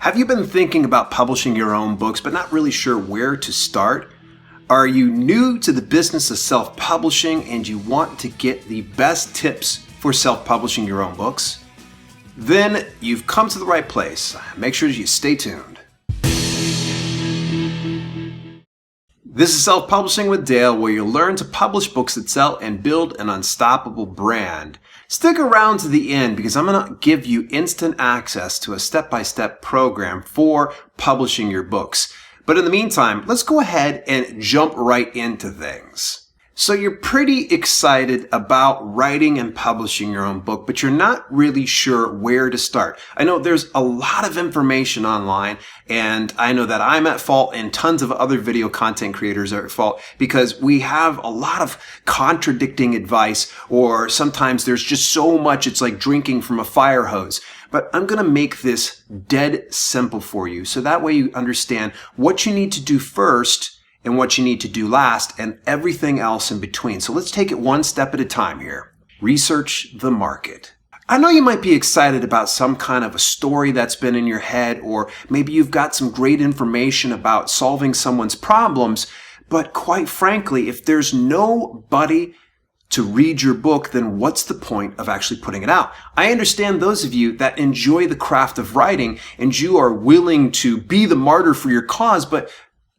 Have you been thinking about publishing your own books but not really sure where to start? Are you new to the business of self-publishing and you want to get the best tips for self-publishing your own books? Then you've come to the right place. Make sure you stay tuned. This is Self-Publishing with Dale, where you'll learn to publish books that sell and build an unstoppable brand. Stick around to the end because I'm going to give you instant access to a step-by-step program for publishing your books. But in the meantime, let's go ahead and jump right into things. So you're pretty excited about writing and publishing your own book, but you're not really sure where to start. I know there's a lot of information online, and I know that I'm at fault and tons of other video content creators are at fault because we have a lot of contradicting advice, or sometimes there's just so much it's like drinking from a fire hose. But I'm going to make this dead simple for you so that way you understand what you need to do first and what you need to do last, and everything else in between. So let's take it one step at a time here. Research the market. I know you might be excited about some kind of a story that's been in your head, or maybe you've got some great information about solving someone's problems, but quite frankly, if there's nobody to read your book, then what's the point of actually putting it out? I understand those of you that enjoy the craft of writing and you are willing to be the martyr for your cause, but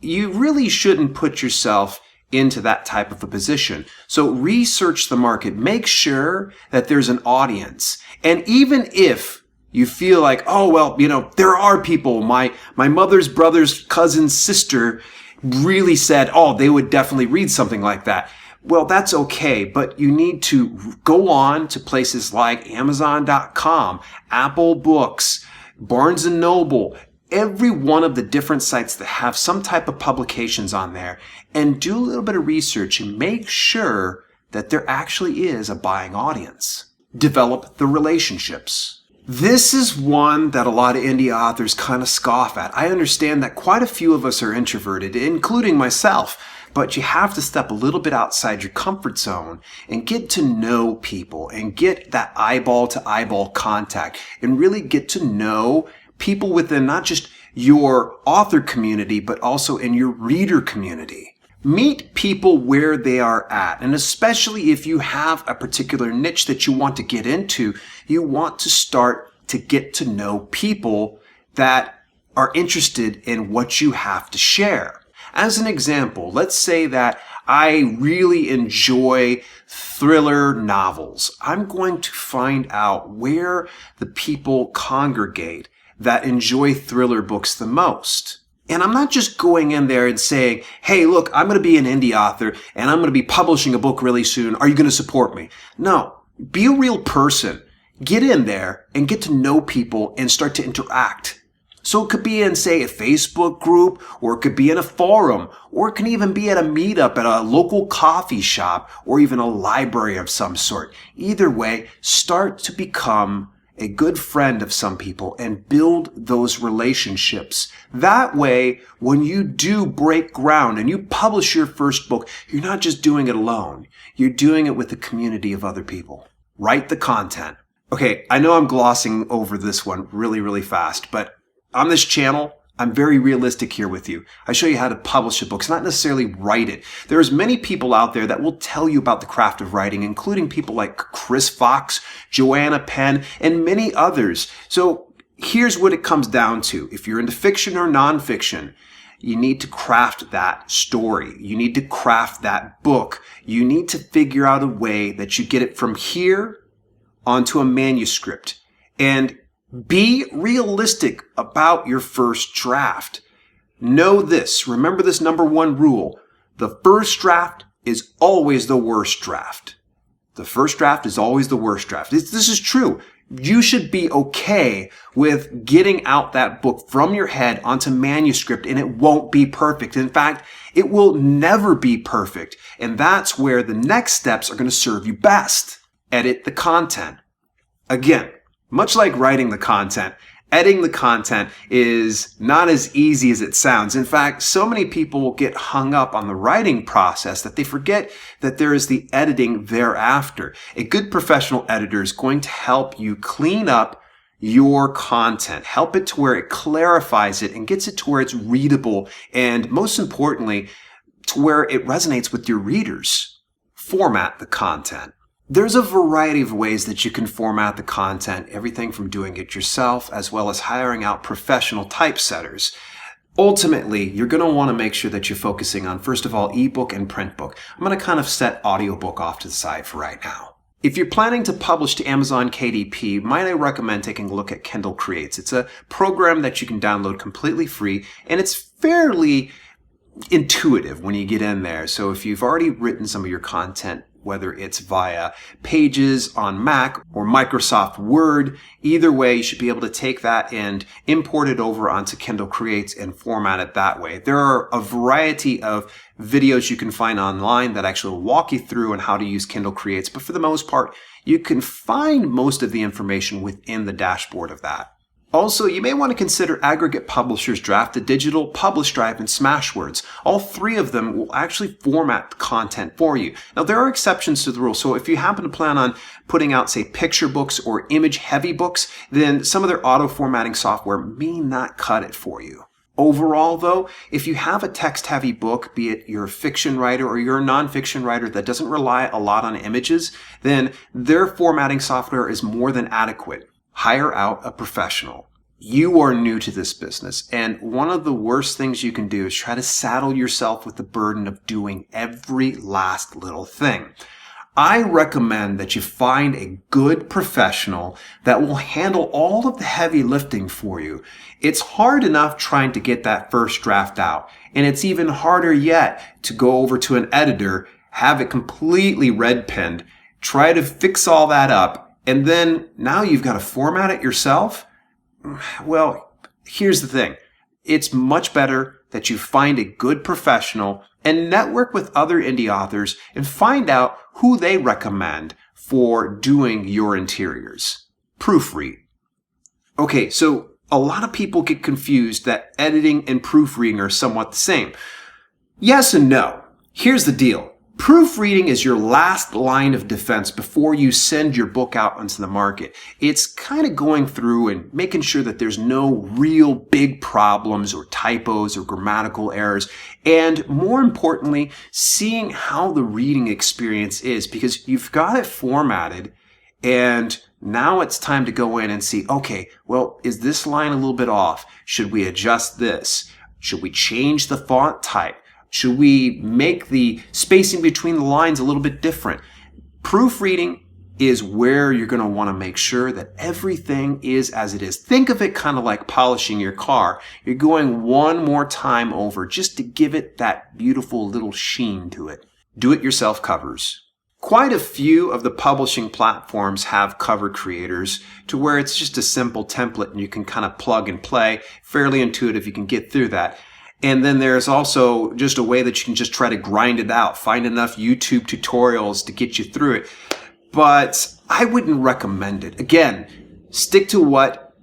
you really shouldn't put yourself into that type of a position. So research the market. Make sure that there's an audience. And even if you feel like, oh, well, there are people, my mother's brother's cousin's sister really said, oh, they would definitely read something like that. Well, that's okay, but you need to go on to places like Amazon.com, Apple Books, Barnes & Noble, every one of the different sites that have some type of publications on there, and do a little bit of research and make sure that there actually is a buying audience. Develop the relationships. This is one that a lot of indie authors kind of scoff at. I understand that quite a few of us are introverted, including myself, but you have to step a little bit outside your comfort zone and get to know people and get that eyeball to eyeball contact and really get to know people within not just your author community, but also in your reader community. Meet people where they are at. And especially if you have a particular niche that you want to get into, you want to start to get to know people that are interested in what you have to share. As an example, let's say that I really enjoy thriller novels. I'm going to find out where the people congregate that enjoy thriller books the most. And I'm not just going in there and saying, hey, look, I'm going to be an indie author and I'm going to be publishing a book really soon. Are you going to support me? No, be a real person. Get in there and get to know people and start to interact. So it could be in, say, a Facebook group, or it could be in a forum, or it can even be at a meetup at a local coffee shop, or even a library of some sort. Either way, start to become a good friend of some people and build those relationships. That way, when you do break ground and you publish your first book, you're not just doing it alone. You're doing it with a community of other people. Write the content. Okay, I know I'm glossing over this one really, really fast, but on this channel, I'm very realistic here with you. I show you how to publish a book, not necessarily write it. There's many people out there that will tell you about the craft of writing, including people like Chris Fox, Joanna Penn, and many others. So here's what it comes down to. If you're into fiction or nonfiction, you need to craft that story. You need to craft that book. You need to figure out a way that you get it from here onto a manuscript. And be realistic about your first draft. Know this. Remember this number one rule. The first draft is always the worst draft. The first draft is always the worst draft. This is true. You should be okay with getting out that book from your head onto manuscript, and it won't be perfect. In fact, it will never be perfect. And that's where the next steps are going to serve you best. Edit the content. Again, much like writing the content, editing the content is not as easy as it sounds. In fact, so many people will get hung up on the writing process that they forget that there is the editing thereafter. A good professional editor is going to help you clean up your content. Help it to where it clarifies it and gets it to where it's readable, and most importantly, to where it resonates with your readers. Format the content. There's a variety of ways that you can format the content, everything from doing it yourself as well as hiring out professional typesetters. Ultimately, you're going to want to make sure that you're focusing on, first of all, ebook and print book. I'm going to kind of set audiobook off to the side for right now. If you're planning to publish to Amazon KDP, might I recommend taking a look at Kindle Creates. It's a program that you can download completely free, and it's fairly intuitive when you get in there. So if you've already written some of your content, whether it's via Pages on Mac or Microsoft Word, either way, you should be able to take that and import it over onto Kindle Creates and format it that way. There are a variety of videos you can find online that actually walk you through on how to use Kindle Creates, but for the most part, you can find most of the information within the dashboard of that. Also, you may want to consider Aggregate Publishers Draft to Digital, Publish Drive, and Smashwords. All three of them will actually format the content for you. Now, there are exceptions to the rule. So if you happen to plan on putting out, say, picture books or image-heavy books, then some of their auto-formatting software may not cut it for you. Overall, though, if you have a text-heavy book, be it you're a fiction writer or you're a nonfiction writer that doesn't rely a lot on images, then their formatting software is more than adequate. Hire out a professional. You are new to this business, and one of the worst things you can do is try to saddle yourself with the burden of doing every last little thing. I recommend that you find a good professional that will handle all of the heavy lifting for you. It's hard enough trying to get that first draft out, and it's even harder yet to go over to an editor, have it completely red penned, try to fix all that up, and then now you've got to format it yourself? Well, here's the thing. It's much better that you find a good professional and network with other indie authors and find out who they recommend for doing your interiors. Proofread. Okay, so a lot of people get confused that editing and proofreading are somewhat the same. Yes and no. Here's the deal. Proofreading is your last line of defense before you send your book out onto the market. It's kind of going through and making sure that there's no real big problems or typos or grammatical errors. And more importantly, seeing how the reading experience is, because you've got it formatted and now it's time to go in and see, okay, well, is this line a little bit off? Should we adjust this? Should we change the font type? Should we make the spacing between the lines a little bit different? Proofreading is where you're going to want to make sure that everything is as it is. Think of it kind of like polishing your car. You're going one more time over just to give it that beautiful little sheen to it. Do-it-yourself covers. Quite a few of the publishing platforms have cover creators to where it's just a simple template and you can kind of plug and play. Fairly intuitive, you can get through that. And then there's also just a way that you can just try to grind it out, find enough YouTube tutorials to get you through it. But I wouldn't recommend it. Again, stick to what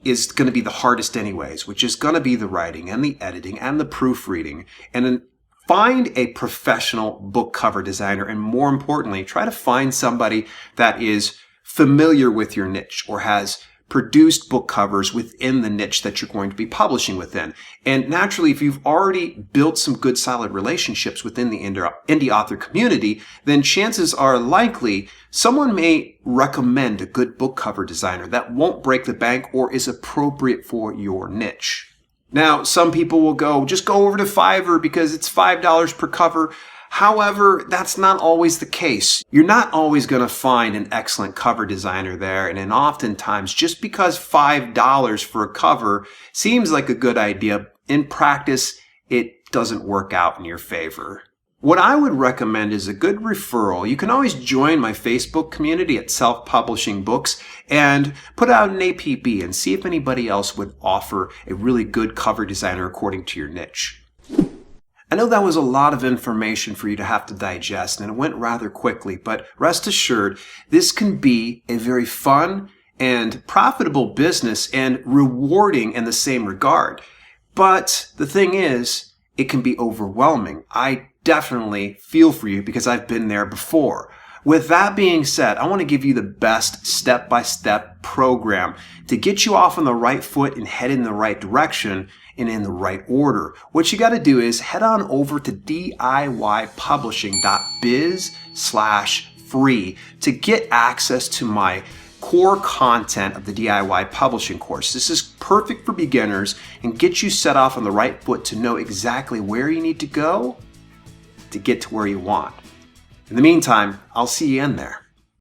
is going to be the hardest anyways, which is going to be the writing and the editing and the proofreading. And then find a professional book cover designer. And more importantly, try to find somebody that is familiar with your niche or has produced book covers within the niche that you're going to be publishing within. And naturally, if you've already built some good solid relationships within the indie author community, then chances are likely someone may recommend a good book cover designer that won't break the bank or is appropriate for your niche. Now, some people will go, just go over to Fiverr because it's $5 per cover. However, that's not always the case. You're not always going to find an excellent cover designer there, and then oftentimes, just because $5 for a cover seems like a good idea, in practice, it doesn't work out in your favor. What I would recommend is a good referral. You can always join my Facebook community at Self-Publishing Books and put out an APB and see if anybody else would offer a really good cover designer according to your niche. I know that was a lot of information for you to have to digest, and it went rather quickly, but rest assured, this can be a very fun and profitable business and rewarding in the same regard. But the thing is, it can be overwhelming. I definitely feel for you because I've been there before. With that being said, I want to give you the best step-by-step program to get you off on the right foot and head in the right direction and in the right order. What you got to do is head on over to DIYpublishing.biz/free to get access to my core content of the DIY publishing course. This is perfect for beginners and gets you set off on the right foot to know exactly where you need to go to get to where you want. In the meantime, I'll see you in there.